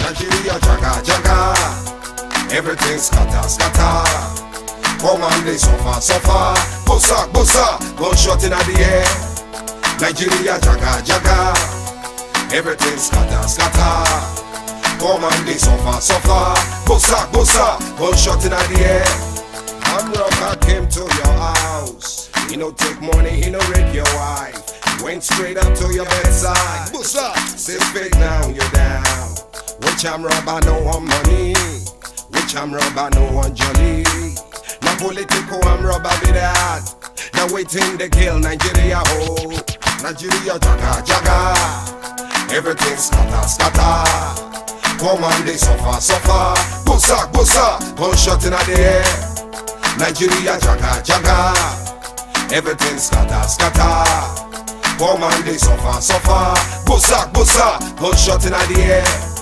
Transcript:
Nigeria jaga jaga, everything scatter scatter. Come on, they suffer suffer. Bossa bossa, gunshot in the air. Nigeria jaga jaga, everything scatter scatter. Come on, they suffer suffer. Bossa bossa, gunshot in the air. Abubakar came to your house. He no take money, he no rape your wife. He went straight up to your bedside. Bossa, say fake now you're down. Which I'm robber, no one money. Which I'm robber, no one jolly. Now political, I'm robber be that. Now waiting to kill Nigeria whole. Nigeria jaga jaga, everything scatter scatter. Come on, they suffer suffer. Bossa bossa, gunshot in the air. Nigeria jaga jaga, everything scatter scatter. Come on, they suffer suffer. Bossa bossa, gunshot in the air.